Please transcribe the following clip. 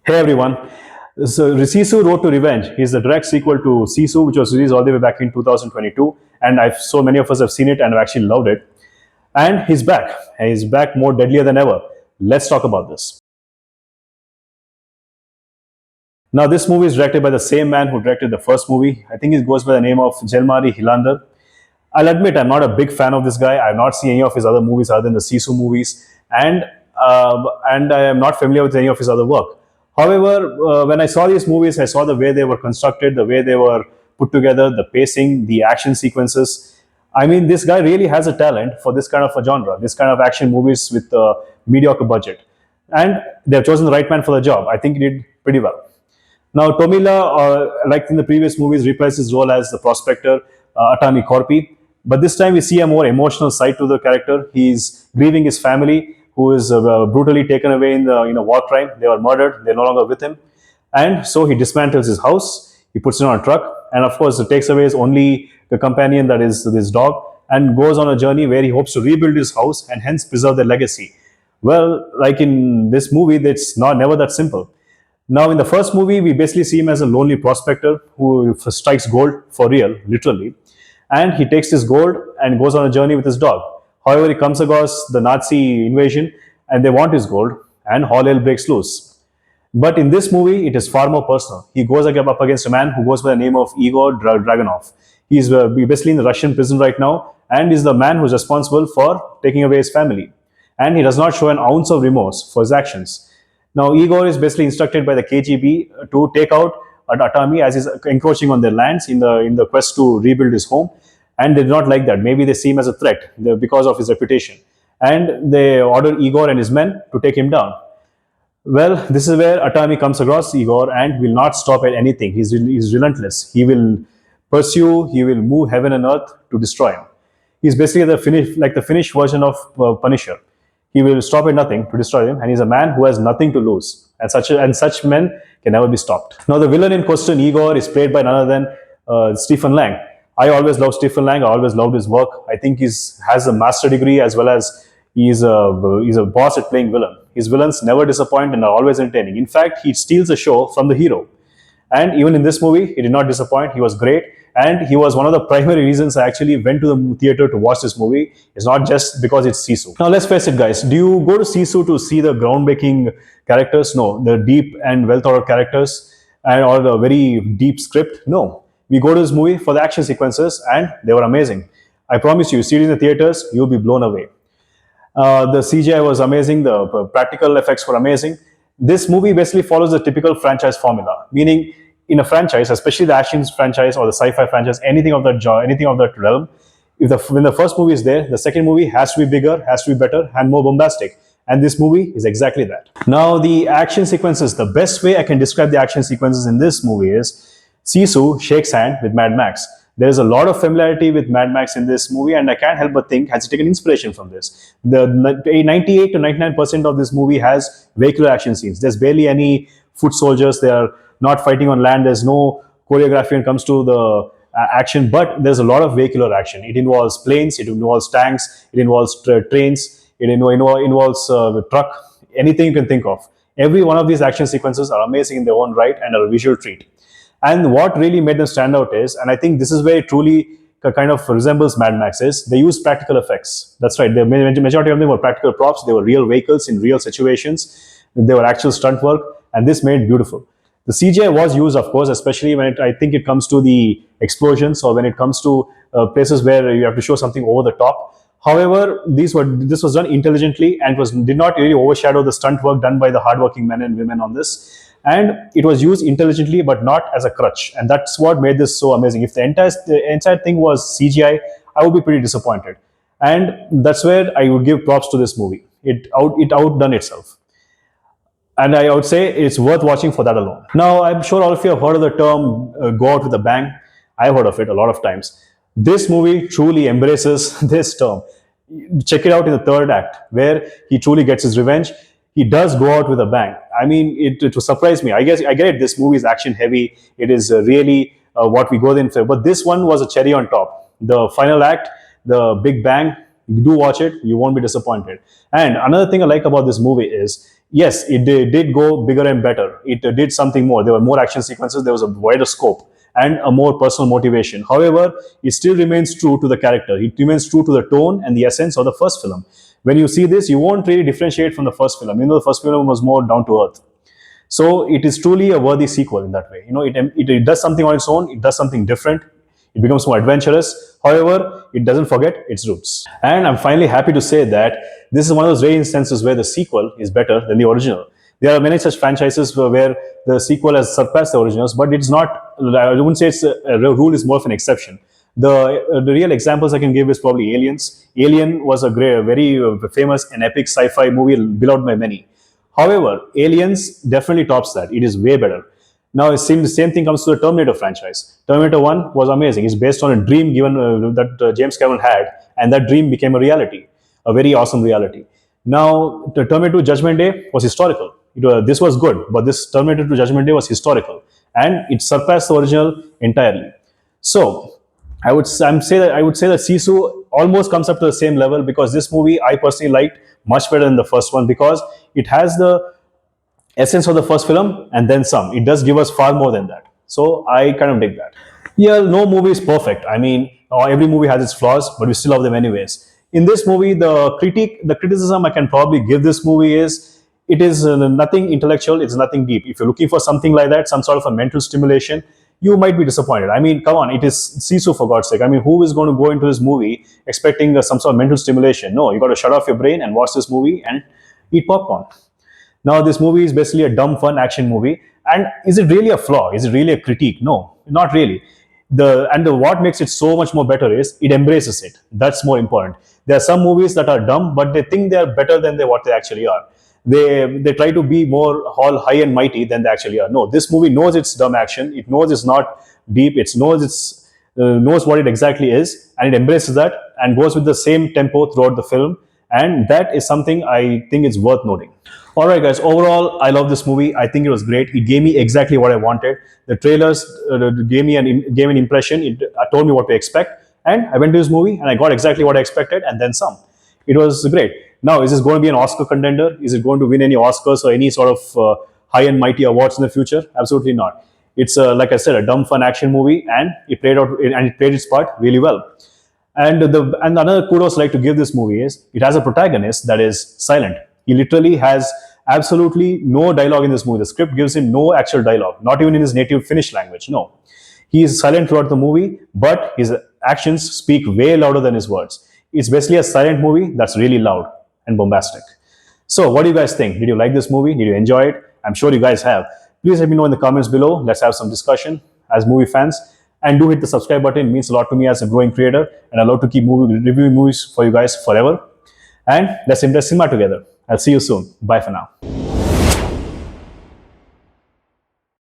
Hey everyone. So Sisu Road to Revenge is the direct sequel to Sisu, which was released all the way back in 2022, and so many of us have seen it and have actually loved it. And he's back. He's back more deadlier than ever. Let's talk about this. Now, this movie is directed by the same man who directed the first movie. I think it goes by the name of Jelmari Hilander. I'll admit I'm not a big fan of this guy. I've not seen any of his other movies other than the Sisu movies, and I am not familiar with any of his other work. However, when I saw these movies, I saw the way they were constructed, the way they were put together, the pacing, the action sequences. I mean, this guy really has a talent for this kind of a genre, this kind of action movies with a mediocre budget, and they've chosen the right man for the job. I think he did pretty well. Now, Tomila, like in the previous movies, reprised his role as the prospector, Atami Korpi. But this time we see a more emotional side to the character. He's grieving his family, who is brutally taken away in the war crime. They were murdered. They're no longer with him. And so he dismantles his house. He puts it on a truck. And of course, it takes away his only companion, that is this dog, and goes on a journey where he hopes to rebuild his house and hence preserve their legacy. Well, like in this movie, it's not never that simple. Now, in the first movie, we basically see him as a lonely prospector who strikes gold for real, literally. And he takes this gold and goes on a journey with his dog. However, he comes across the Nazi invasion and they want his gold, and all hell breaks loose. But in this movie, it is far more personal. He goes up against a man who goes by the name of Igor Dragunov. He's basically in the Russian prison right now and is the man who's responsible for taking away his family. And he does not show an ounce of remorse for his actions. Now, Igor is basically instructed by the KGB to take out Atami as he's encroaching on their lands in the quest to rebuild his home, and they do not like that. Maybe they see him as a threat because of his reputation, and they order Igor and his men to take him down. Well, this is where Atami comes across Igor and will not stop at anything. He's relentless. He will pursue. He will move heaven and earth to destroy him. He's basically the Finnish version of Punisher. He will stop at nothing to destroy him, and he's a man who has nothing to lose. And such men can never be stopped. Now, the villain in question, Igor, is played by none other than Stephen Lang. I always loved Stephen Lang. I always loved his work. I think he has a master degree as well as he's a boss at playing villain. His villains never disappoint and are always entertaining. In fact, he steals the show from the hero. And even in this movie, he did not disappoint. He was great. And he was one of the primary reasons I actually went to the theater to watch this movie. It's not just because it's Sisu. Now, let's face it, guys. Do you go to Sisu to see the groundbreaking characters? No. The deep and well thought out characters or the very deep script? No. We go to this movie for the action sequences, and they were amazing. I promise you, see it in the theaters, you'll be blown away. The CGI was amazing. The practical effects were amazing. This movie basically follows the typical franchise formula, meaning in a franchise, especially the action franchise or the sci-fi franchise, anything of that realm, when the first movie is there, the second movie has to be bigger, has to be better, and more bombastic. And this movie is exactly that. Now, the action sequences, the best way I can describe the action sequences in this movie is Sisu shakes hand with Mad Max. There is a lot of familiarity with Mad Max in this movie, and I can't help but think has he taken inspiration from this. The 98 to 99% of this movie has vehicular action scenes. There's barely any foot soldiers. They are not fighting on land. There's no choreography when it comes to the action, but there's a lot of vehicular action. It involves planes, it involves tanks, it involves trains, it involves truck, anything you can think of. Every one of these action sequences are amazing in their own right and are a visual treat. And what really made them stand out is, and I think this is where it truly kind of resembles Mad Max, is they use practical effects. That's right. The majority of them were practical props. They were real vehicles in real situations. They were actual stunt work, and this made it beautiful. The CGI was used, of course, especially when I think it comes to the explosions or when it comes to places where you have to show something over the top. However, this was done intelligently and did not really overshadow the stunt work done by the hardworking men and women on this. And it was used intelligently, but not as a crutch. And that's what made this so amazing. If the entire thing was CGI, I would be pretty disappointed. And that's where I would give props to this movie. It outdone itself. And I would say it's worth watching for that alone. Now, I'm sure all of you have heard of the term go out with a bang. I've heard of it a lot of times. This movie truly embraces this term. Check it out in the third act, where he truly gets his revenge. He does go out with a bang. I mean, it will surprise me. I guess I get it. This movie is action heavy. It is really what we go in for. But this one was a cherry on top. The final act, the big bang, do watch it. You won't be disappointed. And another thing I like about this movie is yes, it did go bigger and better. It did something more. There were more action sequences. There was a wider scope and a more personal motivation. However, it still remains true to the character. It remains true to the tone and the essence of the first film. When you see this, you won't really differentiate from the first film. You know, the first film was more down to earth. So it is truly a worthy sequel in that way. You know, it does something on its own. It does something different. It becomes more adventurous. However, it doesn't forget its roots. And I'm finally happy to say that this is one of those rare instances where the sequel is better than the original. There are many such franchises where the sequel has surpassed the originals, but it's not, I wouldn't say it's a rule, is more of an exception. The real examples I can give is probably Aliens. Alien was a great, very famous and epic sci-fi movie beloved by many. However, Aliens definitely tops that. It is way better. Now, it seems the same thing comes to the Terminator franchise. Terminator 1 was amazing. It's based on a dream given that James Cameron had, and that dream became a reality, a very awesome reality. Now, the Terminator 2 Judgment Day was historical. This was good, but this Terminator 2 Judgment Day was historical, and it surpassed the original entirely. So, I would say that Sisu almost comes up to the same level because this movie I personally liked much better than the first one because it has the essence of the first film and then some. It does give us far more than that. So I kind of dig that. Yeah, no movie is perfect. I mean, every movie has its flaws, but we still love them anyways. In this movie, the criticism I can probably give this movie is it is nothing intellectual. It's nothing deep. If you're looking for something like that, some sort of a mental stimulation, you might be disappointed. I mean, come on, it is Sisu for God's sake. I mean, who is going to go into this movie expecting some sort of mental stimulation? No, you got to shut off your brain and watch this movie and eat popcorn. Now, this movie is basically a dumb, fun action movie. And is it really a flaw? Is it really a critique? No, not really. What makes it so much more better is it embraces it. That's more important. There are some movies that are dumb, but they think they are better than what they actually are. They try to be more all high and mighty than they actually are. No, this movie knows it's dumb action. It knows it's not deep. It knows what it exactly is, and it embraces that and goes with the same tempo throughout the film. And that is something I think is worth noting. All right, guys. Overall, I love this movie. I think it was great. It gave me exactly what I wanted. The trailers gave me an impression. It told me what to expect, and I went to this movie and I got exactly what I expected, and then some. It was great. Now, is this going to be an Oscar contender? Is it going to win any Oscars or any sort of high and mighty awards in the future? Absolutely not. It's like I said, a dumb fun action movie, and it played its part really well. And another kudos I like to give this movie is it has a protagonist that is silent. He literally has absolutely no dialogue in this movie. The script gives him no actual dialogue, not even in his native Finnish language. No, he is silent throughout the movie, but his actions speak way louder than his words. It's basically a silent movie that's really loud and bombastic. So, what do you guys think? Did you like this movie? Did you enjoy it? I'm sure you guys have. Please let me know in the comments below. Let's have some discussion as movie fans. And do hit the subscribe button. It means a lot to me as a growing creator. And I love to keep reviewing movies for you guys forever. And let's impress cinema together. I'll see you soon. Bye for now.